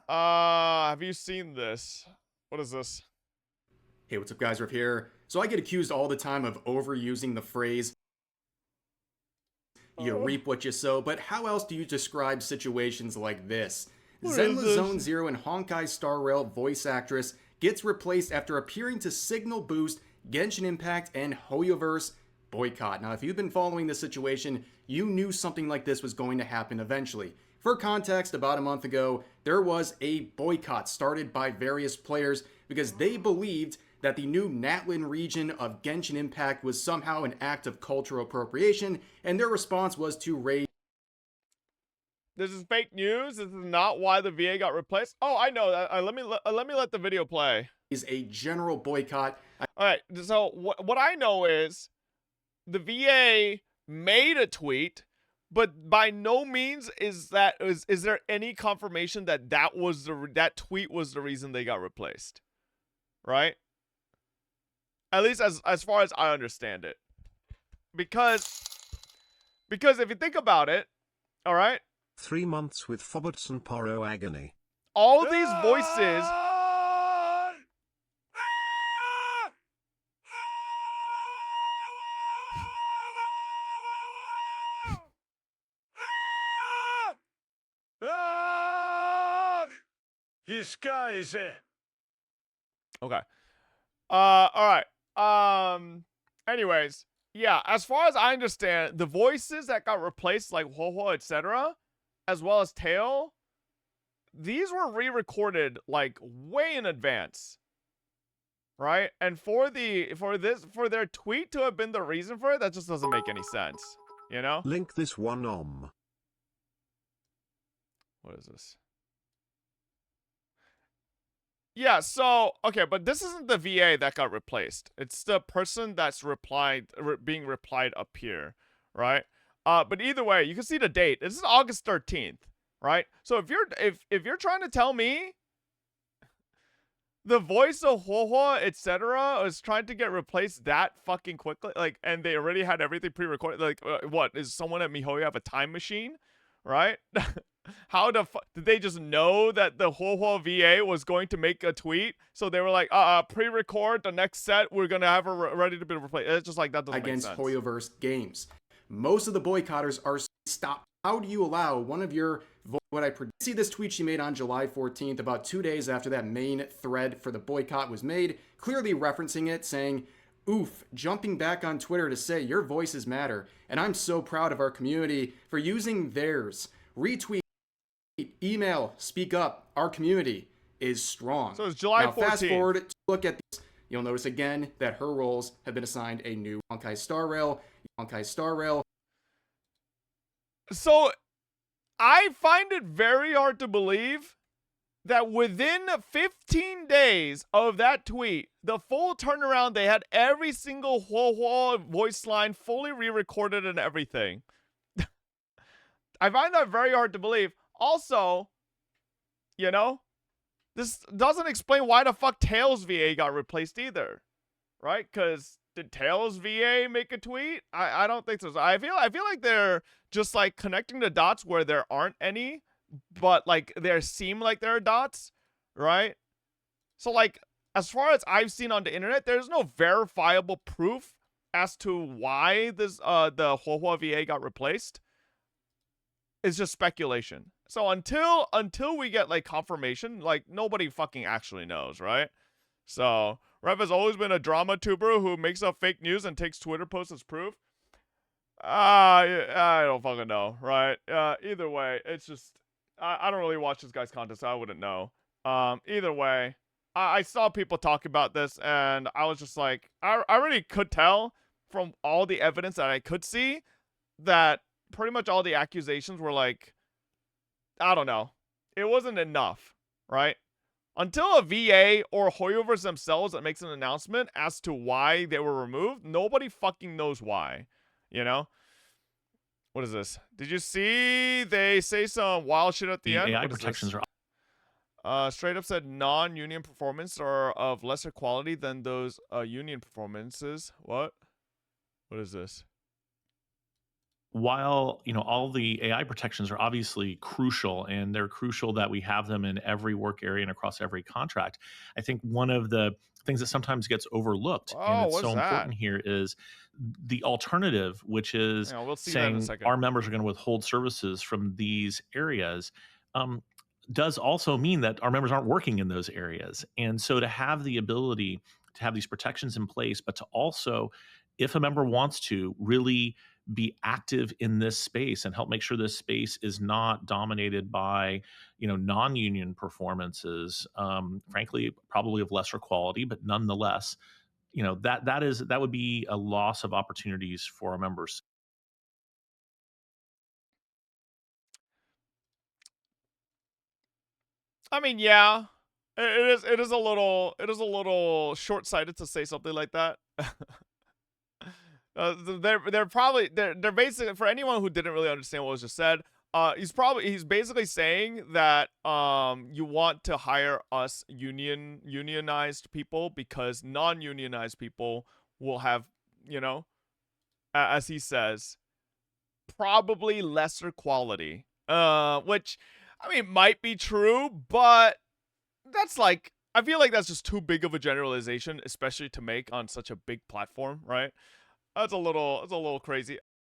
Have you seen this? What is this? Hey, what's up guys, Riff here. So I get accused all the time of overusing the phrase, you reap what you sow, but how else do you describe situations like this? What is Zenla Zone this? Zero and Honkai Star Rail voice actress gets replaced after appearing to Signal Boost, Genshin Impact, and Hoyoverse boycott. Now, if you've been following this situation, you knew something like this was going to happen eventually. For context, about a month ago, there was a boycott started by various players because they believed that the new Natlin region of Genshin Impact was somehow an act of cultural appropriation, and their response was to raise This is fake news. This is not why the VA got replaced. Oh, I know that. Let me let the video play. a general boycott. All right. So what I know is the VA made a tweet, but by no means is there any confirmation that that tweet was the reason they got replaced, right? At least as far as I understand it, because if you think about it, all right, 3 months with Fobots and Poro agony. all these voices. Okay. All right. Anyways, yeah, as far as I understand, the voices that got replaced, like Ho-Ho, etc., as well as Tail, these were re-recorded like way in advance. Right? And for their tweet to have been the reason for it, that just doesn't make any sense. You know? Link this one. What is this? Yeah, so, okay, but this isn't the VA that got replaced. It's the person that's being replied up here, right? But either way, you can see the date. This is August 13th, right? So if you're trying to tell me the voice of Ho-Ho, etc., is trying to get replaced that fucking quickly, like, and they already had everything pre-recorded, like, what, is someone at MiHoYo have a time machine, right? How the fuck did they just know that the Ho-Ho VA was going to make a tweet? So they were like, pre-record the next set. We're gonna have her ready to be replaced. It's just like that doesn't against make sense. Hoyoverse games. Most of the boycotters are stopped. How do you allow one of your what I see this tweet she made on July 14th, about 2 days after that main thread for the boycott was made, clearly referencing it, saying, "Oof, jumping back on Twitter to say your voices matter, and I'm so proud of our community for using theirs. Retweet, email, speak up. Our community is strong." So it's July 14th. Now, fast forward to look at this. You'll notice again that her roles have been assigned a new Honkai Star Rail. So I find it very hard to believe that within 15 days of that tweet, the full turnaround, they had every single Ho-Ho voice line fully re-recorded and everything. I find that very hard to believe. Also, you know, this doesn't explain why the fuck Tails VA got replaced either, right? Because did Tails VA make a tweet? I don't think so. I feel like they're just like connecting the dots where there aren't any, but like there seem like there are dots, right? So like as far as I've seen on the internet, there's no verifiable proof as to why this the Ho-Ho VA got replaced. It's just speculation. So until we get like confirmation, like nobody fucking actually knows, right? So Rev has always been a drama tuber who makes up fake news and takes Twitter posts as proof. I don't fucking know, right? Either way, it's just I don't really watch this guy's content, so I wouldn't know. Either way, I saw people talk about this, and I was just like, I already could tell from all the evidence that I could see that pretty much all the accusations were like, I don't know, it wasn't enough, right? Until a VA or Hoyoverse themselves that makes an announcement as to why they were removed, nobody fucking knows why, you know? What is this? Did you see they say some wild shit at the end? AI protections are straight up said non-union performance are of lesser quality than those union performances. What is this? while all the AI protections are obviously crucial, and they're crucial that we have them in every work area and across every contract, I think one of the things that sometimes gets overlooked, and Oh, it's what's so that? important here, is the alternative, which is We'll see that in a saying second. our members are going to withhold services from these areas. Um, does also mean that our members aren't working in those areas. And so to have the ability to have these protections in place, but to also, if a member wants to really be active in this space and help make sure this space is not dominated by non-union performances, frankly probably of lesser quality, but nonetheless, that would be a loss of opportunities for our members. I mean, yeah, it is a little short-sighted to say something like that. They're basically, for anyone who didn't really understand what was just said. He's basically saying that you want to hire us unionized people because non-unionized people will have, you know, as he says, probably lesser quality. Which I mean might be true, but that's like, I feel like that's just too big of a generalization, especially to make on such a big platform, right? That's a little crazy.